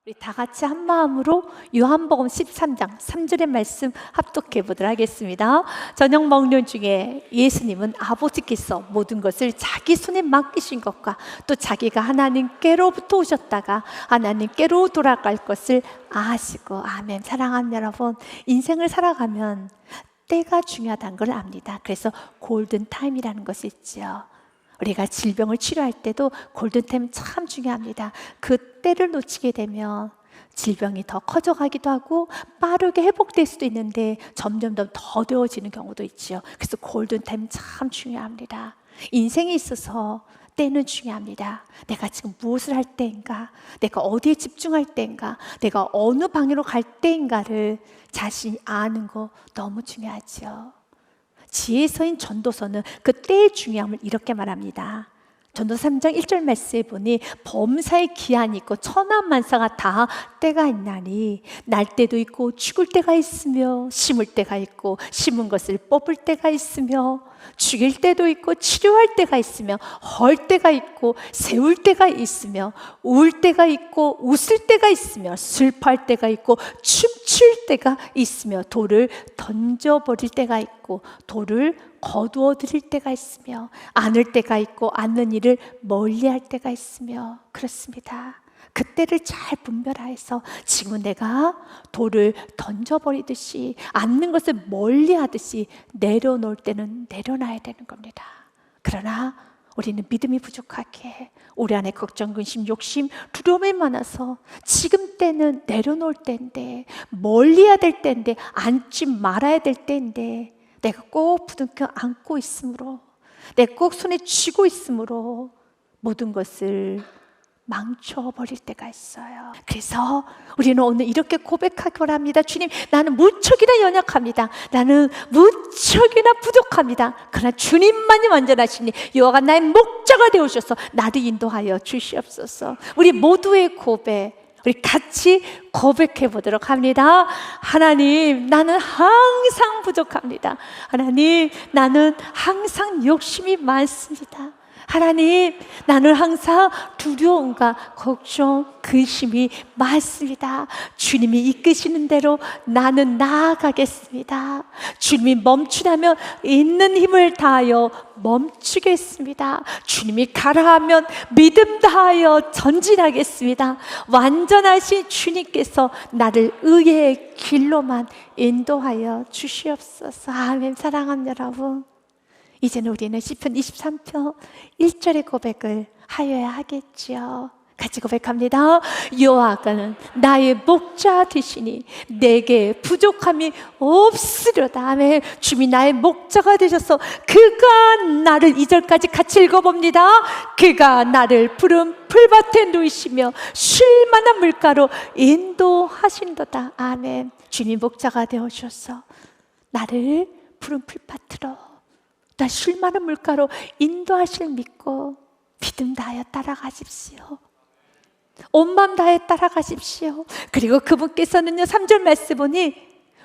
우리 다 같이 한 마음으로 요한복음 13장 3절의 말씀 합독해 보도록 하겠습니다. 저녁 먹는 중에 예수님은 아버지께서 모든 것을 자기 손에 맡기신 것과 또 자기가 하나님께로부터 오셨다가 하나님께로 돌아갈 것을 아시고, 아멘. 사랑하는 여러분, 인생을 살아가면 때가 중요하다는 걸 압니다. 그래서 골든타임이라는 것이 있죠. 우리가 질병을 치료할 때도 골든타임 참 중요합니다. 그 때를 놓치게 되면 질병이 더 커져가기도 하고 빠르게 회복될 수도 있는데 점점 더 더뎌지는 경우도 있죠. 그래서 골든타임 참 중요합니다. 인생에 있어서 때는 중요합니다. 내가 지금 무엇을 할 때인가, 내가 어디에 집중할 때인가, 내가 어느 방향으로 갈 때인가를 자신이 아는 거 너무 중요하죠. 지혜서인 전도서는 그 때의 중요함을 이렇게 말합니다. 전도서 3장 1절 말씀에 보니 범사의 기한이 있고 천하만사가 다 때가 있나니 날 때도 있고 죽을 때가 있으며 심을 때가 있고 심은 것을 뽑을 때가 있으며 죽일 때도 있고 치료할 때가 있으며 헐 때가 있고 세울 때가 있으며 울 때가 있고 웃을 때가 있으며 슬퍼할 때가 있고 춤출 때가 있으며 돌을 던져버릴 때가 있고 돌을 거두어 드릴 때가 있으며 안을 때가 있고 안는 일을 멀리할 때가 있으며, 그렇습니다. 그때를 잘 분별하여서 지금 내가 돌을 던져버리듯이 앉는 것을 멀리하듯이 내려놓을 때는 내려놔야 되는 겁니다. 그러나 우리는 믿음이 부족하게 우리 안에 걱정, 근심, 욕심, 두려움이 많아서 지금 때는 내려놓을 때인데, 멀리해야 될 때인데, 앉지 말아야 될 때인데, 내가 꼭 부둥켜 안고 있으므로, 내가 꼭 손에 쥐고 있으므로 모든 것을 망쳐버릴 때가 있어요. 그래서 우리는 오늘 이렇게 고백하기 바랍니다. 주님, 나는 무척이나 연약합니다. 나는 무척이나 부족합니다. 그러나 주님만이 완전하시니 여호와가 나의 목자가 되어주셔서 나를 인도하여 주시옵소서. 우리 모두의 고백, 우리 같이 고백해 보도록 합니다. 하나님, 나는 항상 부족합니다. 하나님, 나는 항상 욕심이 많습니다. 하나님, 나는 항상 두려움과 걱정, 근심이 많습니다. 주님이 이끄시는 대로 나는 나아가겠습니다. 주님이 멈추라면 있는 힘을 다하여 멈추겠습니다. 주님이 가라 하면 믿음 다하여 전진하겠습니다. 완전하신 주님께서 나를 의의 길로만 인도하여 주시옵소서. 아멘. 사랑하는 여러분, 이제는 우리는 시편 23편 1절의 고백을 하여야 하겠지요. 같이 고백합니다. 여호와는 나의 목자 되시니 내게 부족함이 없으려다. 아멘. 주님이 나의 목자가 되셔서 그가 나를, 2절까지 같이 읽어봅니다. 그가 나를 푸른 풀밭에 누이시며 쉴만한 물가로 인도하신도다. 아멘. 주님 목자가 되어주셔서 나를 푸른 풀밭으로, 나 쉴만한 물가로 인도하실 믿고 믿음 다하여 따라가십시오. 온 마음 다하여 따라가십시오. 그리고 그분께서는요, 3절 말씀 보니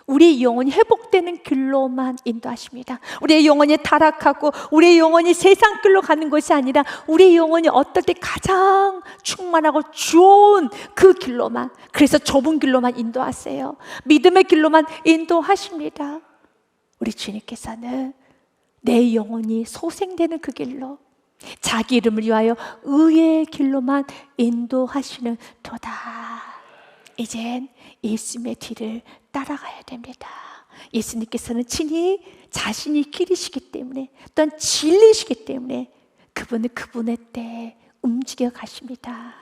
우리의 영혼이 회복되는 길로만 인도하십니다. 우리의 영혼이 타락하고 우리의 영혼이 세상 길로 가는 것이 아니라 우리의 영혼이 어떨 때 가장 충만하고 좋은 그 길로만, 그래서 좁은 길로만 인도하세요. 믿음의 길로만 인도하십니다. 우리 주님께서는 내 영혼이 소생되는 그 길로, 자기 이름을 위하여 의의 길로만 인도하시는 도다. 이젠 예수님의 뒤를 따라가야 됩니다. 예수님께서는 친히 자신이 길이시기 때문에, 또한 진리시기 때문에 그분은 그분의 때에 움직여 가십니다.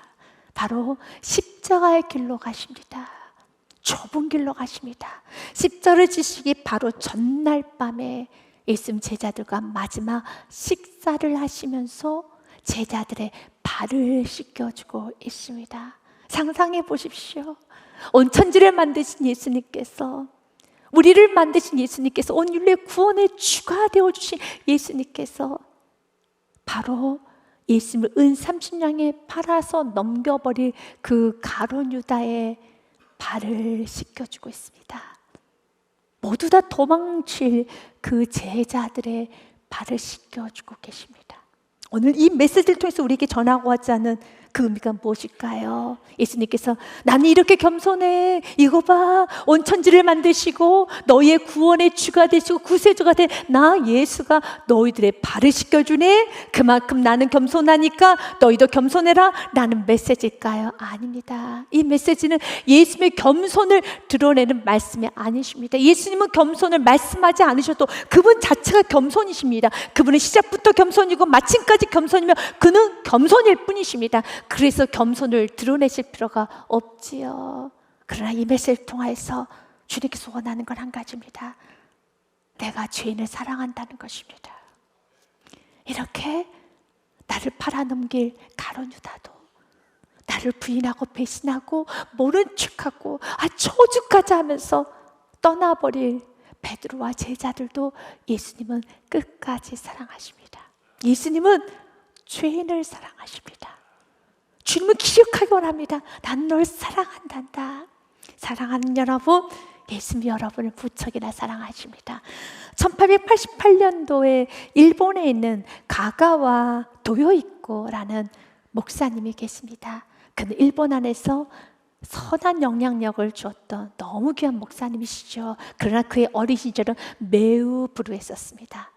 바로 십자가의 길로 가십니다. 좁은 길로 가십니다. 십자가를 지시기 바로 전날 밤에 예수님 제자들과 마지막 식사를 하시면서 제자들의 발을 씻겨주고 있습니다. 상상해 보십시오. 온 천지를 만드신 예수님께서, 우리를 만드신 예수님께서, 온 인류의 구원의 주가 되어주신 예수님께서 바로 예수님을 은 30냥에 팔아서 넘겨버릴 그 가룟 유다의 발을 씻겨주고 있습니다. 모두 다 도망칠 그 제자들의 발을 씻겨주고 계십니다. 오늘 이 메시지를 통해서 우리에게 전하고 하자는 그 의미가 무엇일까요? 예수님께서 나는 이렇게 겸손해. 이거 봐. 온 천지를 만드시고 너희의 구원의 주가 되시고 구세주가 된 나 예수가 너희들의 발을 씻겨주네. 그만큼 나는 겸손하니까 너희도 겸손해라. 라는 메시지일까요? 아닙니다. 이 메시지는 예수님의 겸손을 드러내는 말씀이 아니십니다. 예수님은 겸손을 말씀하지 않으셔도 그분 자체가 겸손이십니다. 그분은 시작부터 겸손이고 마침까지 겸손이며 그는 겸손일 뿐이십니다. 그래서 겸손을 드러내실 필요가 없지요. 그러나 이 메시지를 통해서 주님께서 원하는 건 한 가지입니다. 내가 죄인을 사랑한다는 것입니다. 이렇게 나를 팔아넘길 가룟 유다도, 나를 부인하고 배신하고 모른 척하고 저주까지 하면서 떠나버릴 베드로와 제자들도 예수님은 끝까지 사랑하십니다. 예수님은 죄인을 사랑하십니다. 주님은 기억하기 원합니다. 난 널 사랑한단다. 사랑하는 여러분, 예수님이 여러분을 무척이나 사랑하십니다. 1888년도에 일본에 있는 가가와 도요이코라는 목사님이 계십니다. 그는 일본 안에서 선한 영향력을 주었던 너무 귀한 목사님이시죠. 그러나 그의 어린 시절은 매우 불우했었습니다.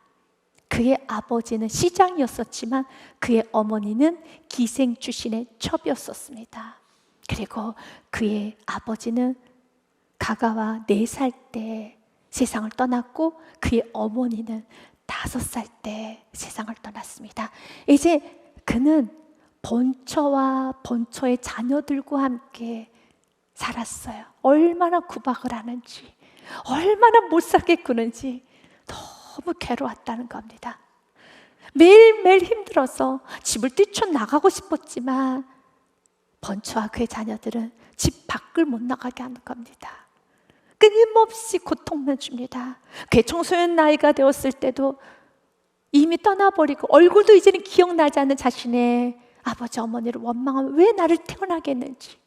그의 아버지는 시장이었었지만 그의 어머니는 기생 출신의 첩이었었습니다. 그리고 그의 아버지는 가가와 4살 때 세상을 떠났고 그의 어머니는 5살 때 세상을 떠났습니다. 이제 그는 본처와 본처의 자녀들과 함께 살았어요. 얼마나 구박을 하는지, 얼마나 못 살게 구는지 너무 괴로웠다는 겁니다. 매일매일 힘들어서 집을 뛰쳐나가고 싶었지만 번처와 그의 자녀들은 집 밖을 못 나가게 하는 겁니다. 끊임없이 고통만 줍니다. 그의 청소년 나이가 되었을 때도 이미 떠나버리고 얼굴도 이제는 기억나지 않는 자신의 아버지 어머니를 원망하면 왜 나를 태어나게 했는지,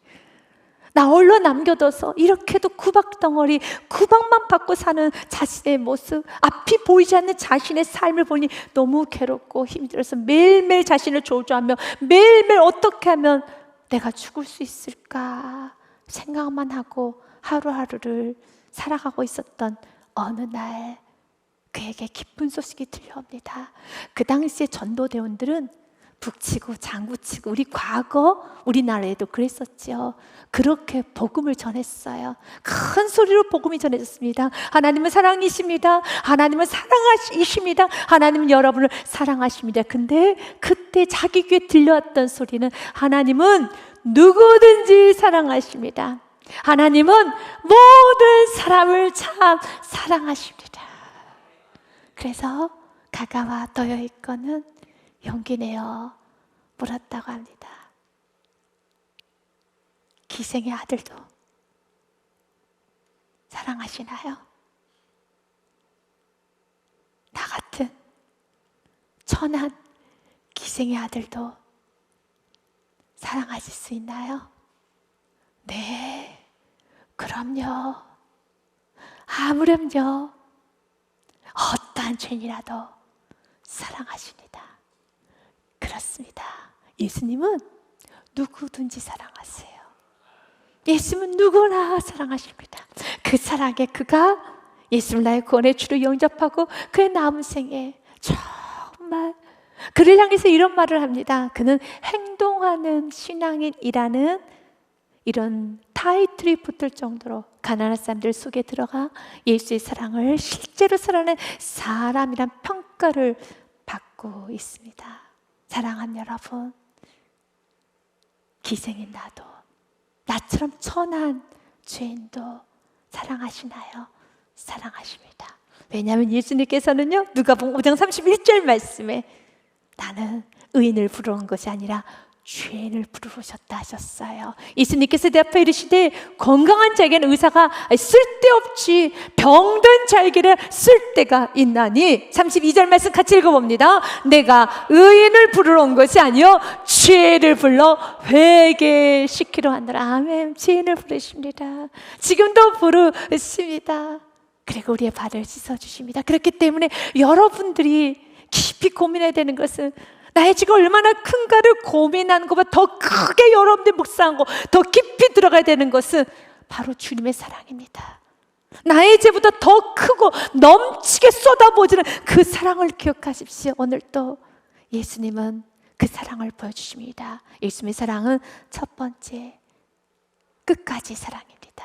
나 홀로 남겨둬서 이렇게도 구박덩어리, 구박만 받고 사는 자신의 모습, 앞이 보이지 않는 자신의 삶을 보니 너무 괴롭고 힘들어서 매일매일 자신을 저주하며 매일매일 어떻게 하면 내가 죽을 수 있을까 생각만 하고 하루하루를 살아가고 있었던 어느 날 그에게 기쁜 소식이 들려옵니다. 그 당시에 전도대원들은 북치고 장구치고 우리 과거 우리나라에도 그랬었죠. 그렇게 복음을 전했어요. 큰 소리로 복음이 전해졌습니다. 하나님은 사랑이십니다. 하나님은 사랑하십니다. 하나님은 여러분을 사랑하십니다. 근데 그때 자기 귀에 들려왔던 소리는 하나님은 누구든지 사랑하십니다. 하나님은 모든 사람을 참 사랑하십니다. 그래서 가가와 도요이코는 용기 내어 물었다고 합니다. 기생의 아들도 사랑하시나요? 나 같은 천한 기생의 아들도 사랑하실 수 있나요? 네, 그럼요. 아무렴요. 어떠한 죄인이라도 사랑하십니다. 그렇습니다. 예수님은 누구든지 사랑하세요. 예수님은 누구나 사랑하십니다. 그 사랑에 그가 예수를 나의 구원의 주로 영접하고 그의 남은 생에 정말 그를 향해서 이런 말을 합니다. 그는 행동하는 신앙인이라는 이런 타이틀이 붙을 정도로 가난한 사람들 속에 들어가 예수의 사랑을 실제로 살아낸 사람이란 평가를 받고 있습니다. 사랑하는 여러분, 기생인 나도, 나처럼 천한 죄인도 사랑하시나요? 사랑하십니다. 왜냐하면 예수님께서는요, 누가복음 5장 31절 말씀에 나는 의인을 부르러 온 것이 아니라 죄인을 부르러 오셨다 하셨어요. 예수님께서 대답하여 이르시되 건강한 자에게는 의사가 쓸데없지 병든 자에게는 쓸데가 있나니. 32절 말씀 같이 읽어봅니다. 내가 의인을 부르러 온 것이 아니요 죄를 불러 회개시키러 왔노라. 아멘. 죄인을 부르십니다. 지금도 부르십니다. 그리고 우리의 발을 씻어주십니다. 그렇기 때문에 여러분들이 깊이 고민해야 되는 것은 나의 죄가 얼마나 큰가를 고민하는 것보다 더 크게 여러분들 묵상하고 더 깊이 들어가야 되는 것은 바로 주님의 사랑입니다. 나의 죄보다 더 크고 넘치게 쏟아부어지는 그 사랑을 기억하십시오. 오늘도 예수님은 그 사랑을 보여주십니다. 예수님의 사랑은 첫 번째, 끝까지 사랑입니다.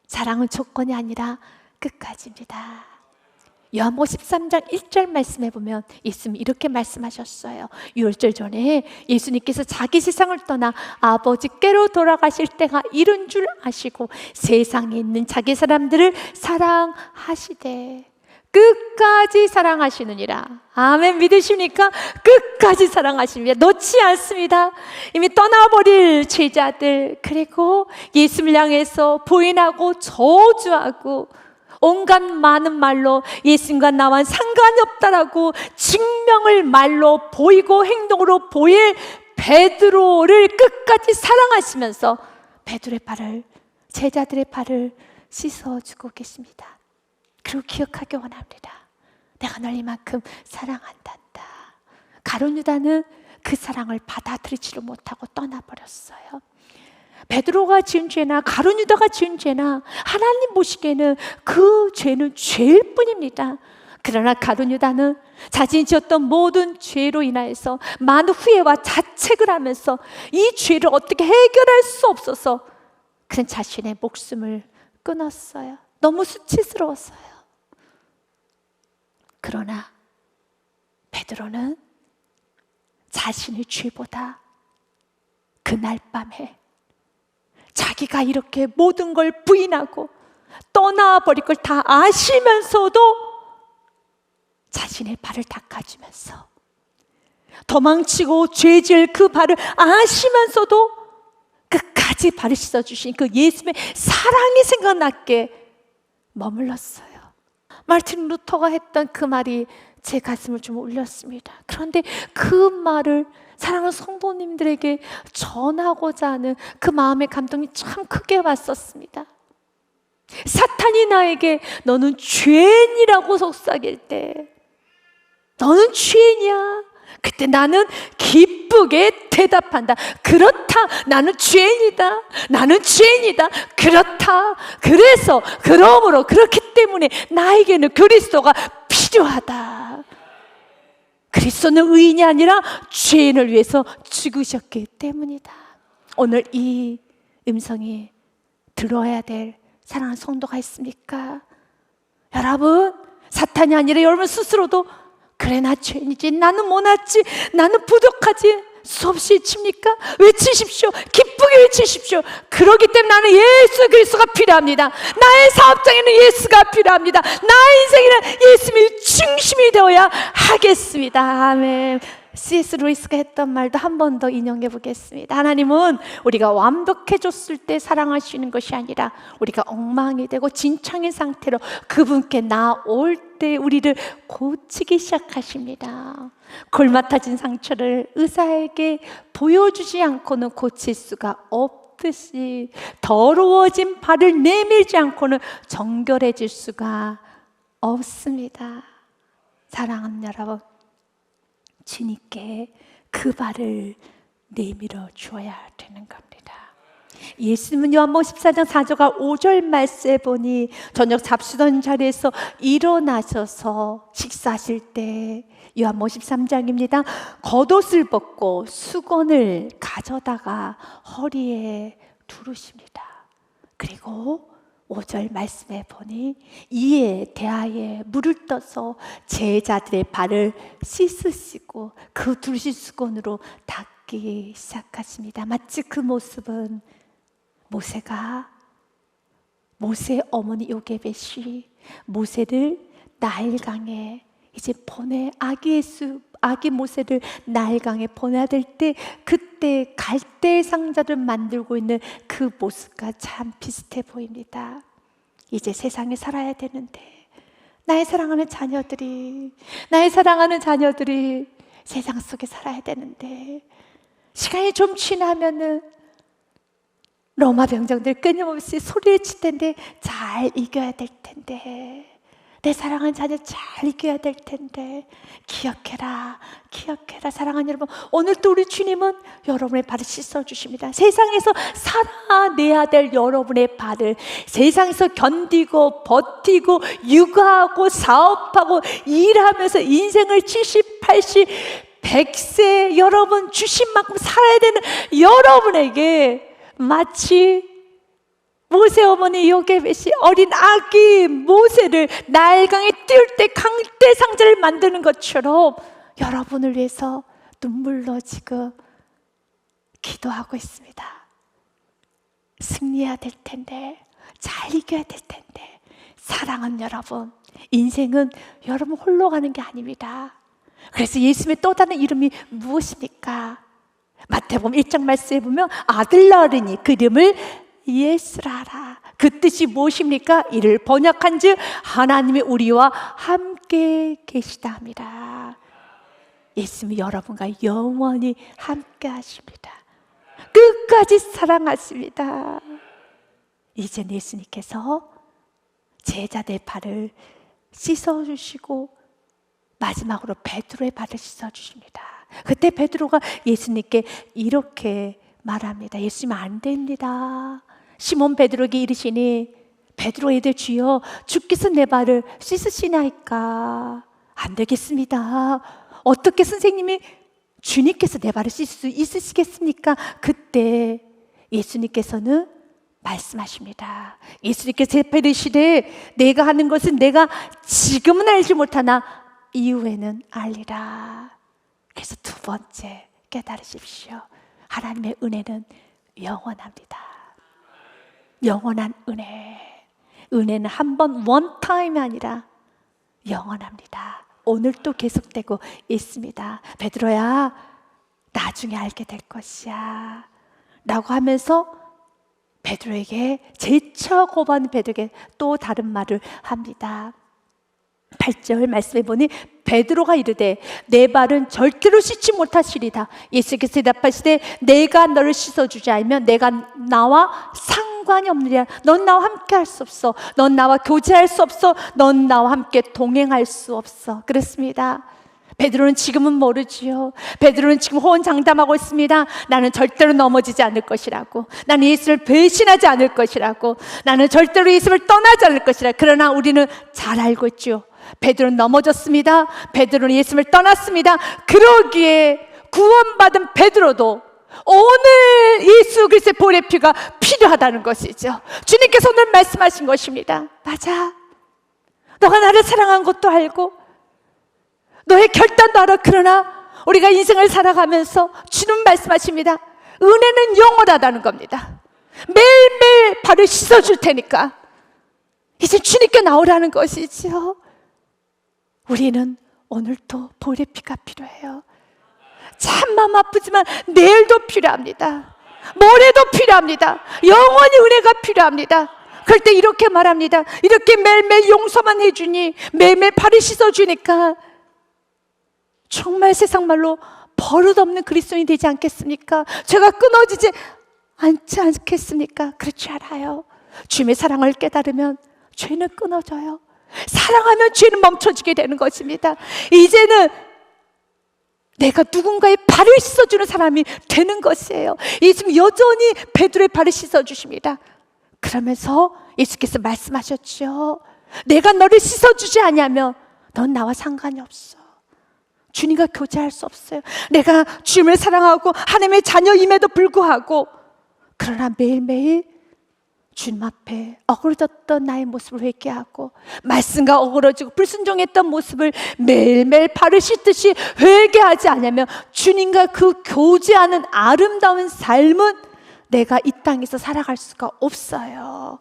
사랑은 조건이 아니라 끝까지입니다. 요한복음 13장 1절 말씀해 보면 예수님이 이렇게 말씀하셨어요. 유월절 전에 예수님께서 자기 세상을 떠나 아버지께로 돌아가실 때가 이른 줄 아시고 세상에 있는 자기 사람들을 사랑하시되 끝까지 사랑하시느니라. 아멘. 믿으십니까? 끝까지 사랑하십니다. 놓지 않습니다. 이미 떠나버릴 제자들, 그리고 예수를 향해서 부인하고 저주하고 온갖 많은 말로 예수님과 나와 상관이 없다라고 증명을 말로 보이고 행동으로 보일 베드로를 끝까지 사랑하시면서 베드로의 발을, 제자들의 발을 씻어주고 계십니다. 그리고 기억하기 원합니다. 내가 널 이만큼 사랑한단다. 가룟 유다는 그 사랑을 받아들이지를 못하고 떠나버렸어요. 베드로가 지은 죄나 가룟 유다가 지은 죄나 하나님 보시기에는 그 죄는 죄일 뿐입니다. 그러나 가룟 유다는 자신이 지었던 모든 죄로 인하여서 많은 후회와 자책을 하면서 이 죄를 어떻게 해결할 수 없어서 그는 자신의 목숨을 끊었어요. 너무 수치스러웠어요. 그러나 베드로는 자신의 죄보다 그날 밤에 자기가 이렇게 모든 걸 부인하고 떠나버릴 걸 다 아시면서도 자신의 발을 닦아주면서 도망치고 죄질 그 발을 아시면서도 끝까지 발을 씻어주신 그 예수님의 사랑이 생각났게 머물렀어요. 마르틴 루터가 했던 그 말이 제 가슴을 좀 울렸습니다. 그런데 그 말을 사랑하는 성도님들에게 전하고자 하는 그 마음의 감동이 참 크게 왔었습니다. 사탄이 나에게 너는 죄인이라고 속삭일 때, 너는 죄인이야. 그때 나는 기쁘게 대답한다. 그렇다. 나는 죄인이다. 나는 죄인이다. 그렇다. 그래서 그러므로 그렇기 때문에 나에게는 그리스도가 필요하다. 그리스도는 의인이 아니라 죄인을 위해서 죽으셨기 때문이다. 오늘 이 음성이 들어야 될 사랑하는 성도가 있습니까? 여러분, 사탄이 아니라 여러분 스스로도 그래, 나 죄인이지, 나는 못났지, 나는 부족하지 수없이 외칩니까? 외치십시오. 기쁘게 외치십시오. 그렇기 때문에 나는 예수 그리스도가 필요합니다. 나의 사업장에는 예수가 필요합니다. 나의 인생에는 예수님이 중심이 되어야 하겠습니다. 아멘. C.S. 루이스가 했던 말도 한 번 더 인용해 보겠습니다. 하나님은 우리가 완벽해졌을 때 사랑하시는 것이 아니라 우리가 엉망이 되고 진창인 상태로 그분께 나올 때 우리를 고치기 시작하십니다. 골마타진 상처를 의사에게 보여주지 않고는 고칠 수가 없듯이 더러워진 발을 내밀지 않고는 정결해질 수가 없습니다. 사랑하는 여러분, 주님께 그 발을 내밀어 주어야 되는 겁니다. 예수님은 요한복음 14장 4절과 5절 말씀에 보니 저녁 잡수던 자리에서 일어나셔서 식사하실 때, 요한복음 13장입니다. 겉옷을 벗고 수건을 가져다가 허리에 두르십니다. 그리고 5절 말씀에 보니 이에 대하여 물을 떠서 제자들의 발을 씻으시고 그 두르신 수건으로 닦기 시작하십니다. 마치 그 모습은 모세 어머니 요게벳이 모세를 나일강에 이제 아기 모세를 나일강에 보내야 될 때 그때 갈대 상자를 만들고 있는 그 모습과 참 비슷해 보입니다. 이제 세상에 살아야 되는데 나의 사랑하는 자녀들이 세상 속에 살아야 되는데 시간이 좀 지나면은 로마 병정들 끊임없이 소리를 칠 텐데 잘 이겨야 될 텐데 내 사랑하는 자녀 잘 이겨야 될 텐데 기억해라, 기억해라. 사랑하는 여러분, 오늘 또 우리 주님은 여러분의 발을 씻어주십니다. 세상에서 살아내야 될 여러분의 발을, 세상에서 견디고 버티고 육아하고 사업하고 일하면서 인생을 70, 80, 100세 여러분 주신 만큼 살아야 되는 여러분에게 마치 모세 어머니 요게벳이 어린 아기 모세를 나일강에 띄울 때 강대 상자를 만드는 것처럼 여러분을 위해서 눈물로 지금 기도하고 있습니다. 승리해야 될 텐데, 잘 이겨야 될 텐데. 사랑하는 여러분, 인생은 여러분 홀로 가는 게 아닙니다. 그래서 예수님의 또 다른 이름이 무엇입니까? 마태복음 1장 말씀에 보면 아들 낳으리니 그 이름을 예수라 하라. 그 뜻이 무엇입니까? 이를 번역한즉 하나님이 우리와 함께 계시다 합니다. 예수님이 여러분과 영원히 함께 하십니다. 끝까지 사랑하십니다. 이제 예수님께서 제자들의 발을 씻어주시고 마지막으로 베드로의 발을 씻어주십니다. 그때 베드로가 예수님께 이렇게 말합니다. 예수님, 안 됩니다. 시몬 베드로에게 이르시니 베드로 애들 주여 주께서 내 발을 씻으시나이까? 안 되겠습니다. 어떻게 선생님이 주님께서 내 발을 씻을 수 있으시겠습니까? 그때 예수님께서는 말씀하십니다. 예수님께서 대답하시되 내가 하는 것은 내가 지금은 알지 못하나 이후에는 알리라. 그래서 두 번째 깨달으십시오. 하나님의 은혜는 영원합니다. 영원한 은혜. 은혜는 한 번 원타임이 아니라 영원합니다. 오늘도 계속되고 있습니다. 베드로야, 나중에 알게 될 것이야 라고 하면서 베드로에게 재차 고백하는 베드로에게 또 다른 말을 합니다. 8절 말씀해 보니 베드로가 이르되 내 발은 절대로 씻지 못하시리다. 예수께서 대답하시되 내가 너를 씻어주지 않으면 내가 나와 상관이 없느니라. 넌 나와 함께 할 수 없어. 넌 나와 교제할 수 없어. 넌 나와 함께 동행할 수 없어. 그렇습니다. 베드로는 지금은 모르지요. 베드로는 지금 호언장담하고 있습니다. 나는 절대로 넘어지지 않을 것이라고. 나는 예수를 배신하지 않을 것이라고. 나는 절대로 예수를 떠나지 않을 것이라. 그러나 우리는 잘 알고 있죠. 베드로는 넘어졌습니다. 베드로는 예수를 떠났습니다. 그러기에 구원받은 베드로도 오늘 예수 그리스도의 보혈의 피가 필요하다는 것이죠. 주님께서 오늘 말씀하신 것입니다. 맞아. 너가 나를 사랑한 것도 알고 너의 결단도 알아. 그러나 우리가 인생을 살아가면서 주님 말씀하십니다. 은혜는 영원하다는 겁니다. 매일매일 발을 씻어줄 테니까 이제 주님께 나오라는 것이죠. 우리는 오늘도 보혈의 피가 필요해요. 참 마음 아프지만 내일도 필요합니다. 모레도 필요합니다. 영원히 은혜가 필요합니다. 그럴 때 이렇게 말합니다. 이렇게 매일매일 용서만 해주니, 매일매일 발을 씻어주니까 정말 세상 말로 버릇없는 그리스도인이 되지 않겠습니까? 죄가 끊어지지 않지 않겠습니까? 그렇지 않아요. 주님의 사랑을 깨달으면 죄는 끊어져요. 사랑하면 죄는 멈춰지게 되는 것입니다. 이제는 내가 누군가의 발을 씻어주는 사람이 되는 것이에요. 예수님 여전히 베드로의 발을 씻어주십니다. 그러면서 예수께서 말씀하셨죠. 내가 너를 씻어주지 않으면 넌 나와 상관이 없어. 주님과 교제할 수 없어요. 내가 주님을 사랑하고 하나님의 자녀임에도 불구하고 그러나 매일매일 주님 앞에 어그러졌던 나의 모습을 회개하고 말씀과 어그러지고 불순종했던 모습을 매일매일 발을 씻듯이 회개하지 않으면 주님과 그 교제하는 아름다운 삶은 내가 이 땅에서 살아갈 수가 없어요.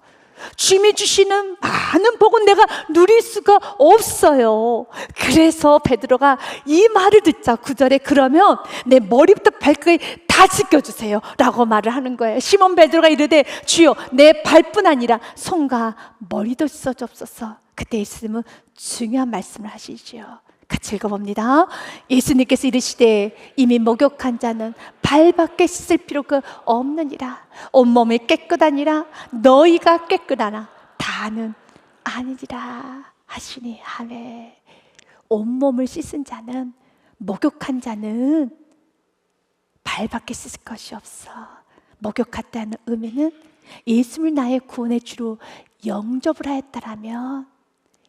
주님이 주시는 많은 복은 내가 누릴 수가 없어요. 그래서 베드로가 이 말을 듣자 9절에 그러면 내 머리부터 발끝까지 다 씻겨주세요 라고 말을 하는 거예요. 시몬 베드로가 이르되 주여 내 발뿐 아니라 손과 머리도 씻어주옵소서. 그때 예수님은 중요한 말씀을 하시지요. 같이 읽어봅니다. 예수님께서 이르시되 이미 목욕한 자는 발밖에 씻을 필요가 없느니라. 온몸이 깨끗하니라. 너희가 깨끗하나 다는 아니니라. 하시니 아멘. 온몸을 씻은 자는, 목욕한 자는 발밖에 씻을 것이 없어. 목욕했다는 의미는 예수를 나의 구원의 주로 영접을 하였다라면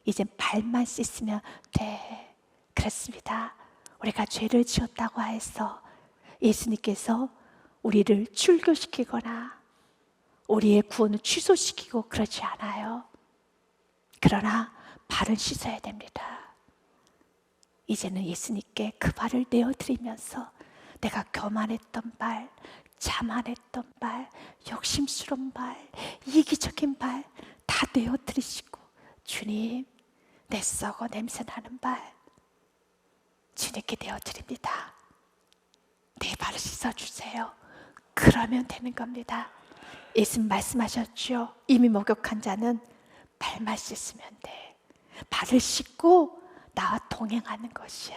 이제 발만 씻으면 돼. 그렇습니다. 우리가 죄를 지었다고 해서 예수님께서 우리를 출교시키거나 우리의 구원을 취소시키고 그러지 않아요. 그러나 발은 씻어야 됩니다. 이제는 예수님께 그 발을 내어드리면서 내가 교만했던 발, 자만했던 발, 욕심스러운 발, 이기적인 발 다 내어드리시고, 주님, 내 썩어 냄새나는 발 주님께 내어드립니다. 내 발을 씻어주세요. 그러면 되는 겁니다. 예수님 말씀하셨죠. 이미 목욕한 자는 발만 씻으면 돼. 발을 씻고 나와 동행하는 것이야.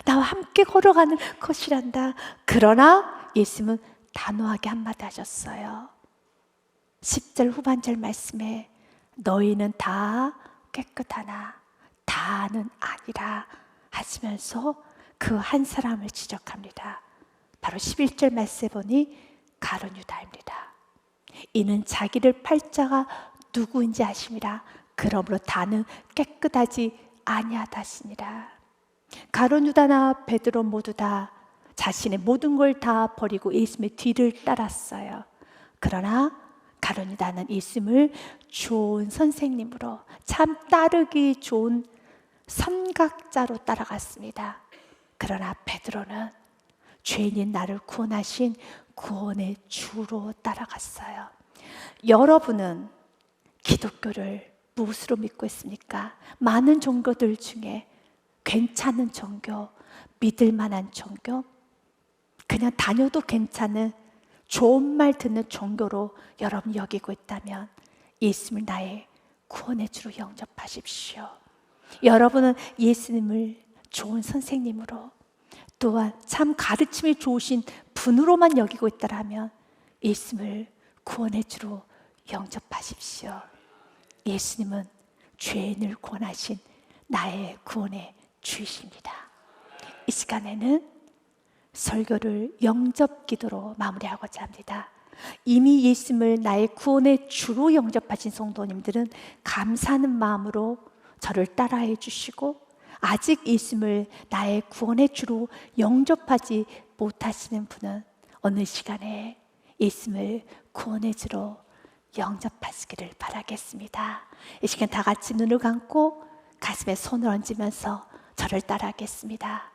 나와 함께 걸어가는 것이란다. 그러나 예수님은 단호하게 한마디 하셨어요. 10절 후반절 말씀에 너희는 다 깨끗하나 다는 아니라 하시면서 그 한 사람을 지적합니다. 바로 11절 말씀에 보니 가룟 유다입니다. 이는 자기를 팔 자가 누구인지 아심이라. 그러므로 다는 깨끗하지 아니하다 하시니라. 가룟 유다나 베드로 모두 다 자신의 모든 걸 다 버리고 예수님의 뒤를 따랐어요. 그러나 가룟 유다는 예수님을 좋은 선생님으로, 참 따르기 좋은 선각자로 따라갔습니다. 그러나 베드로는 죄인인 나를 구원하신 구원의 주로 따라갔어요. 여러분은 기독교를 무엇으로 믿고 있습니까? 많은 종교들 중에 괜찮은 종교, 믿을 만한 종교, 그냥 다녀도 괜찮은 좋은 말 듣는 종교로 여러분 여기고 있다면 예수님을 나의 구원의 주로 영접하십시오. 여러분은 예수님을 좋은 선생님으로, 또한 참 가르침이 좋으신 분으로만 여기고 있다면 예수님을 구원의 주로 영접하십시오. 예수님은 죄인을 구원하신 나의 구원의 주이십니다. 이 시간에는 설교를 영접 기도로 마무리하고자 합니다. 이미 예수님을 나의 구원의 주로 영접하신 성도님들은 감사하는 마음으로 저를 따라해 주시고, 아직 예수님을 나의 구원의 주로 영접하지 못하시는 분은 어느 시간에 예수님을 구원의 주로 영접하시기를 바라겠습니다. 이 시간 다 같이 눈을 감고 가슴에 손을 얹으면서 저를 따라하겠습니다.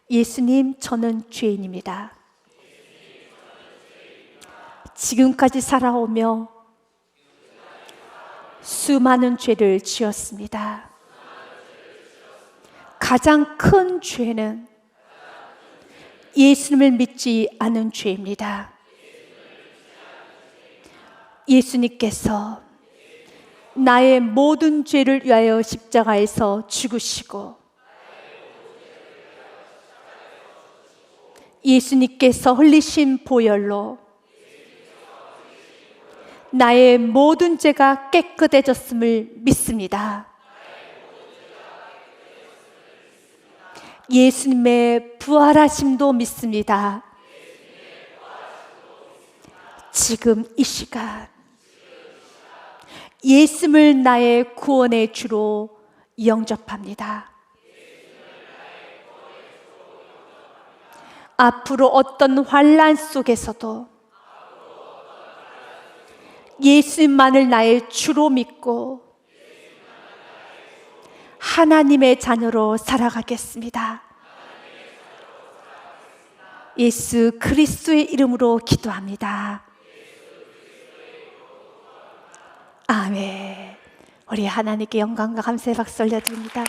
예수님, 저는 죄인입니다. 지금까지 살아오며 수많은 죄를 지었습니다. 가장 큰 죄는 예수님을 믿지 않은 죄입니다. 예수님께서 나의 모든 죄를 위하여 십자가에서 죽으시고, 예수님께서 흘리신 보혈로 나의 모든 죄가 깨끗해졌음을 믿습니다. 예수님의 부활하심도 믿습니다. 지금 이 시간 예수님을 나의 구원의 주로 영접합니다. 앞으로 어떤 환난 속에서도 예수님만을 나의 주로 믿고 하나님의 자녀로 살아가겠습니다. 예수 그리스도의 이름으로 기도합니다. 아멘. 우리 하나님께 영광과 감사의 박수 올려드립니다.